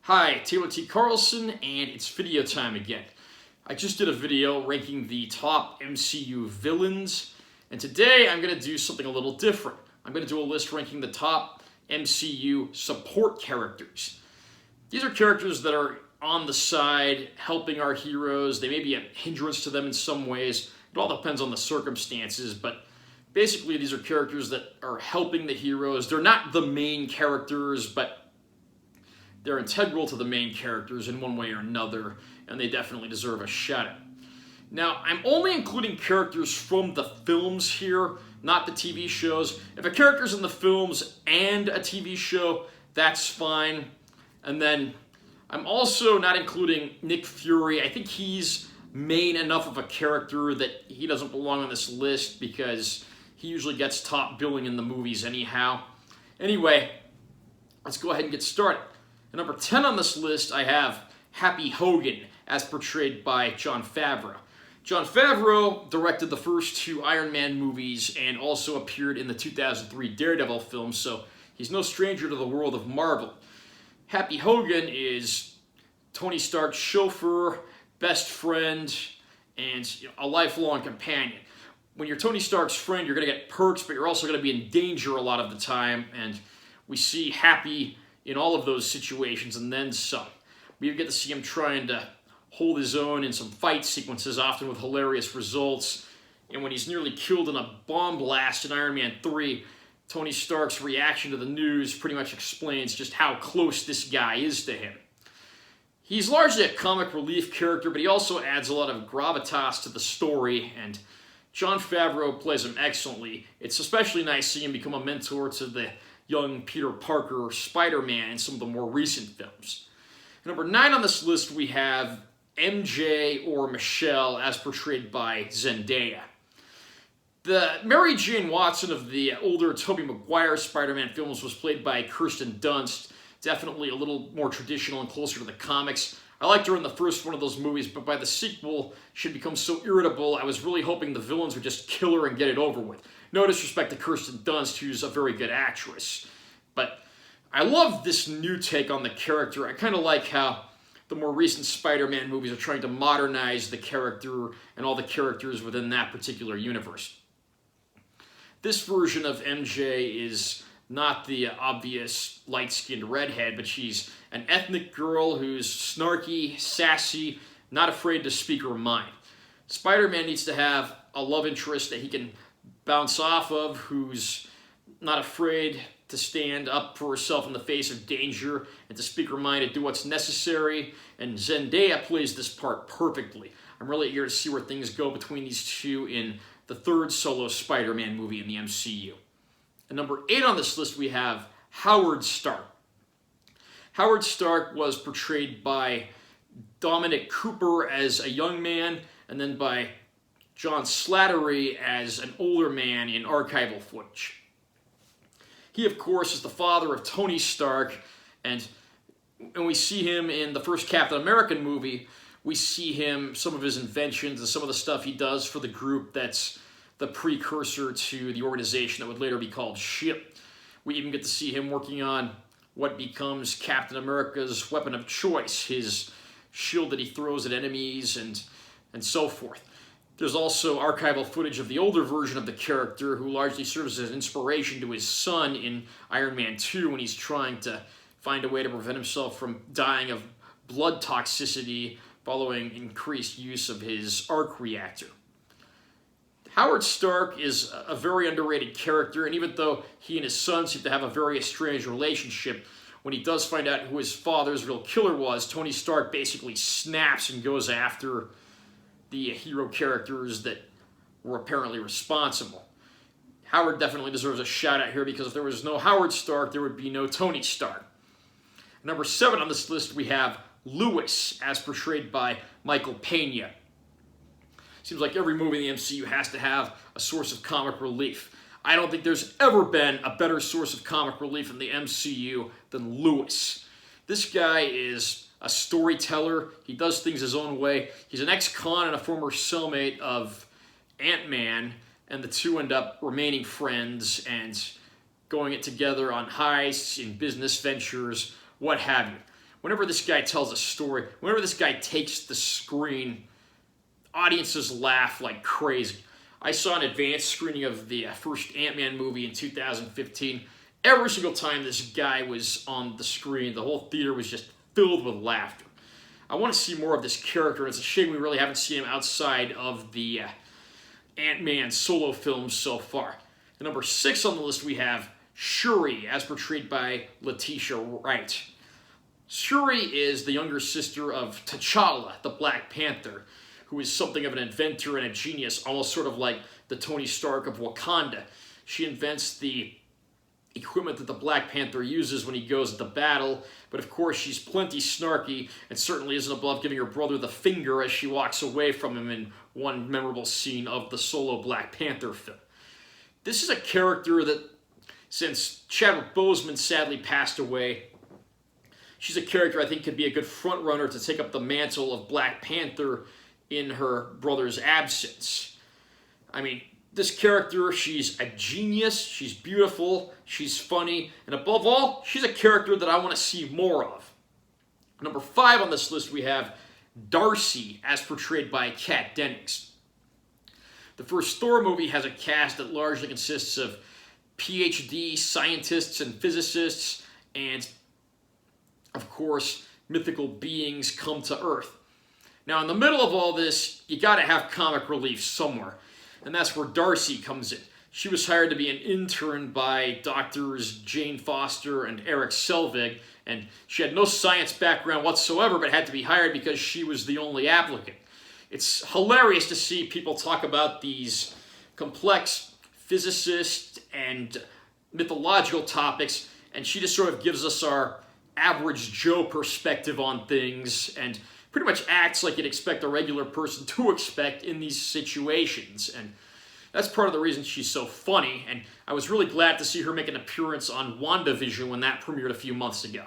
Hi, Taylor T. Carlson, and it's video time again. I just did a video ranking the top MCU villains, and today I'm going to do something a little different. I'm going to do a list ranking the top MCU support characters. These are characters that are on the side, helping our heroes. They may be a hindrance to them in some ways. It all depends on the circumstances, but basically these are characters that are helping the heroes. They're not the main characters, but they're integral to the main characters in one way or another, and they definitely deserve a shout-out. Now, I'm only including characters from the films here, not the TV shows. If a character's in the films and a TV show, that's fine. And then I'm also not including Nick Fury. I think he's main enough of a character that he doesn't belong on this list because he usually gets top billing in the movies anyhow. Anyway, let's go ahead and get started. At number 10 on this list, I have Happy Hogan, as portrayed by Jon Favreau. Jon Favreau directed the first two Iron Man movies and also appeared in the 2003 Daredevil film, so he's no stranger to the world of Marvel. Happy Hogan is Tony Stark's chauffeur, best friend, and a lifelong companion. When you're Tony Stark's friend, you're going to get perks, but you're also going to be in danger a lot of the time, and we see Happy in all of those situations and then some. We even get to see him trying to hold his own in some fight sequences, often with hilarious results. And when he's nearly killed in a bomb blast in Iron Man 3, Tony Stark's reaction to the news pretty much explains just how close this guy is to him. He's largely a comic relief character, but he also adds a lot of gravitas to the story, and Jon Favreau plays him excellently. It's especially nice seeing him become a mentor to the young Peter Parker Spider-Man in some of the more recent films. Number 9 on this list, we have MJ or Michelle, as portrayed by Zendaya. The Mary Jane Watson of the older Tobey Maguire Spider-Man films was played by Kirsten Dunst, definitely a little more traditional and closer to the comics. I liked her in the first one of those movies, but by the sequel, she'd become so irritable, I was really hoping the villains would just kill her and get it over with. No disrespect to Kirsten Dunst, who's a very good actress. But I love this new take on the character. I kind of like how the more recent Spider-Man movies are trying to modernize the character and all the characters within that particular universe. This version of MJ is not the obvious light-skinned redhead, but she's an ethnic girl who's snarky, sassy, not afraid to speak her mind. Spider-Man needs to have a love interest that he can bounce off of, who's not afraid to stand up for herself in the face of danger and to speak her mind and do what's necessary, and Zendaya plays this part perfectly. I'm really eager to see where things go between these two in the third solo Spider-Man movie in the MCU. At number 8 on this list, we have Howard Stark. Howard Stark was portrayed by Dominic Cooper as a young man, and then by John Slattery as an older man in archival footage. He, of course, is the father of Tony Stark, and when we see him in the first Captain America movie, we see him, some of his inventions and some of the stuff he does for the group that's the precursor to the organization that would later be called S.H.I.E.L.D. We even get to see him working on what becomes Captain America's weapon of choice, his shield that he throws at enemies and so forth. There's also archival footage of the older version of the character, who largely serves as an inspiration to his son in Iron Man 2 when he's trying to find a way to prevent himself from dying of blood toxicity following increased use of his arc reactor. Howard Stark is a very underrated character, and even though he and his son seem to have a very estranged relationship, when he does find out who his father's real killer was, Tony Stark basically snaps and goes after the hero characters that were apparently responsible. Howard definitely deserves a shout out here, because if there was no Howard Stark, there would be no Tony Stark. Number 7 on this list, we have Lewis, as portrayed by Michael Pena. Seems like every movie in the MCU has to have a source of comic relief. I don't think there's ever been a better source of comic relief in the MCU than Lewis. This guy is a storyteller. He does things his own way. He's an ex-con and a former cellmate of Ant-Man, and the two end up remaining friends and going it together on heists, in business ventures, what have you. whenever this guy tells a story, whenever this guy takes the screen, audiences laugh like crazy. I saw an advanced screening of the first Ant-Man movie in 2015. Every single time this guy was on the screen, the whole theater was just filled with laughter. I want to see more of this character, and it's a shame we really haven't seen him outside of the Ant-Man solo films so far. At number 6 on the list we have Shuri, as portrayed by Letitia Wright. Shuri is the younger sister of T'Challa, the Black Panther, who is something of an inventor and a genius, almost sort of like the Tony Stark of Wakanda. She invents the equipment that the Black Panther uses when he goes into battle, but of course she's plenty snarky and certainly isn't above giving her brother the finger as she walks away from him in one memorable scene of the solo Black Panther film. This is a character that, since Chadwick Boseman sadly passed away, she's a character I think could be a good front runner to take up the mantle of Black Panther in her brother's absence. I mean, this character, she's a genius, she's beautiful, she's funny, and above all, she's a character that I want to see more of. Number 5 on this list we have Darcy, as portrayed by Kat Dennings. The first Thor movie has a cast that largely consists of PhD scientists and physicists, and of course, mythical beings come to Earth. Now, in the middle of all this, you gotta have comic relief somewhere, and that's where Darcy comes in. She was hired to be an intern by doctors Jane Foster and Eric Selvig, and she had no science background whatsoever, but had to be hired because she was the only applicant. It's hilarious to see people talk about these complex physicist and mythological topics, and she just sort of gives us our average Joe perspective on things, and pretty much acts like you'd expect a regular person to expect in these situations. And that's part of the reason she's so funny, and I was really glad to see her make an appearance on WandaVision when that premiered a few months ago.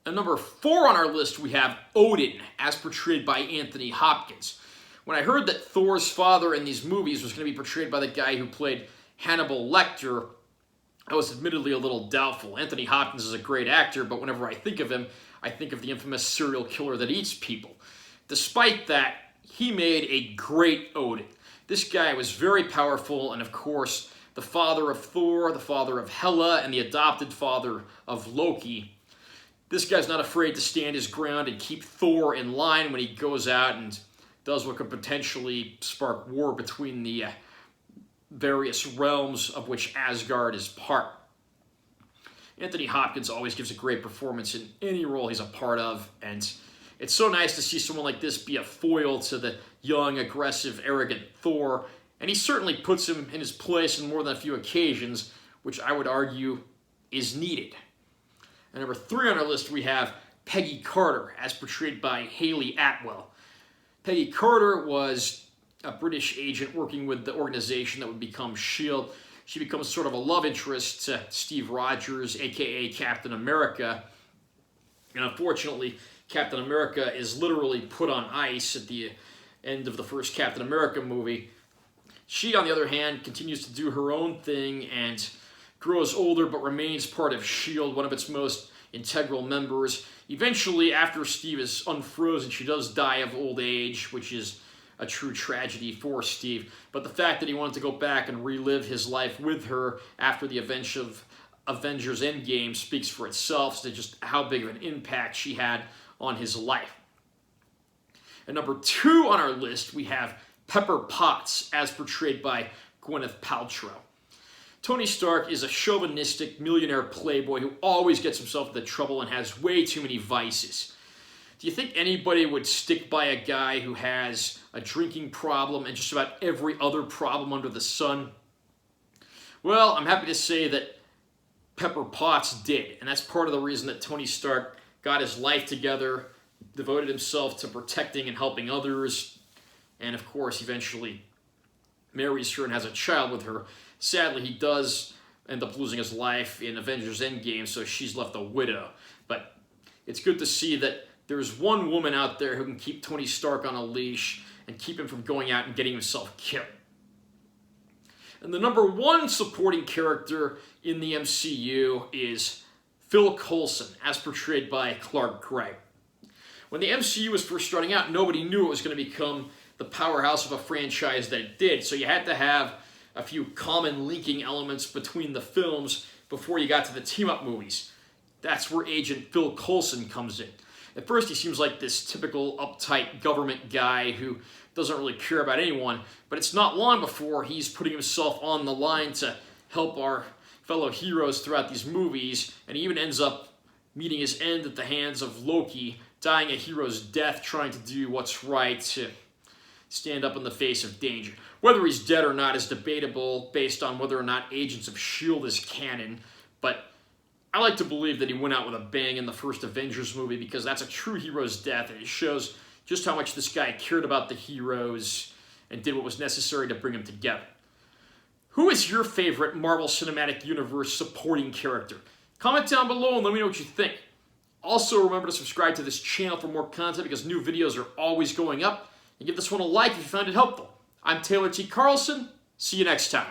At number 4 on our list, we have Odin, as portrayed by Anthony Hopkins. When I heard that Thor's father in these movies was going to be portrayed by the guy who played Hannibal Lecter, I was admittedly a little doubtful. Anthony Hopkins is a great actor, but whenever I think of him, I think of the infamous serial killer that eats people. Despite that, he made a great Odin. This guy was very powerful, and of course, the father of Thor, the father of Hela, and the adopted father of Loki. This guy's not afraid to stand his ground and keep Thor in line when he goes out and does what could potentially spark war between the various realms of which Asgard is part. Anthony Hopkins always gives a great performance in any role he's a part of, and it's so nice to see someone like this be a foil to the young, aggressive, arrogant Thor, and he certainly puts him in his place on more than a few occasions, which I would argue is needed. At number 3 on our list, we have Peggy Carter, as portrayed by Hayley Atwell. Peggy Carter was a British agent working with the organization that would become S.H.I.E.L.D. She becomes sort of a love interest to Steve Rogers, a.k.a. Captain America. And unfortunately, Captain America is literally put on ice at the end of the first Captain America movie. She, on the other hand, continues to do her own thing and grows older but remains part of S.H.I.E.L.D., one of its most integral members. Eventually, after Steve is unfrozen, she does die of old age, which is a true tragedy for Steve. But the fact that he wanted to go back and relive his life with her after the events of Avengers Endgame speaks for itself, to just how big of an impact she had on his life. At number 2 on our list, we have Pepper Potts, as portrayed by Gwyneth Paltrow. Tony Stark is a chauvinistic millionaire playboy who always gets himself into trouble and has way too many vices. Do you think anybody would stick by a guy who has a drinking problem and just about every other problem under the sun? Well, I'm happy to say that Pepper Potts did, and that's part of the reason that Tony Stark got his life together, devoted himself to protecting and helping others, and of course eventually marries her and has a child with her. Sadly, he does end up losing his life in Avengers Endgame, so she's left a widow. But it's good to see that there's one woman out there who can keep Tony Stark on a leash and keep him from going out and getting himself killed. And the number 1 supporting character in the MCU is Phil Coulson, as portrayed by Clark Gregg. When the MCU was first starting out, nobody knew it was going to become the powerhouse of a franchise that it did, so you had to have a few common linking elements between the films before you got to the team-up movies. That's where Agent Phil Coulson comes in. At first, he seems like this typical uptight government guy who doesn't really care about anyone, but it's not long before he's putting himself on the line to help our fellow heroes throughout these movies, and he even ends up meeting his end at the hands of Loki, dying a hero's death trying to do what's right to stand up in the face of danger. Whether he's dead or not is debatable based on whether or not Agents of S.H.I.E.L.D. is canon, but I like to believe that he went out with a bang in the first Avengers movie because that's a true hero's death, and it shows just how much this guy cared about the heroes and did what was necessary to bring them together. Who is your favorite Marvel Cinematic Universe supporting character? Comment down below and let me know what you think. Also, remember to subscribe to this channel for more content because new videos are always going up. And give this one a like if you found it helpful. I'm Taylor T. Carlson. See you next time.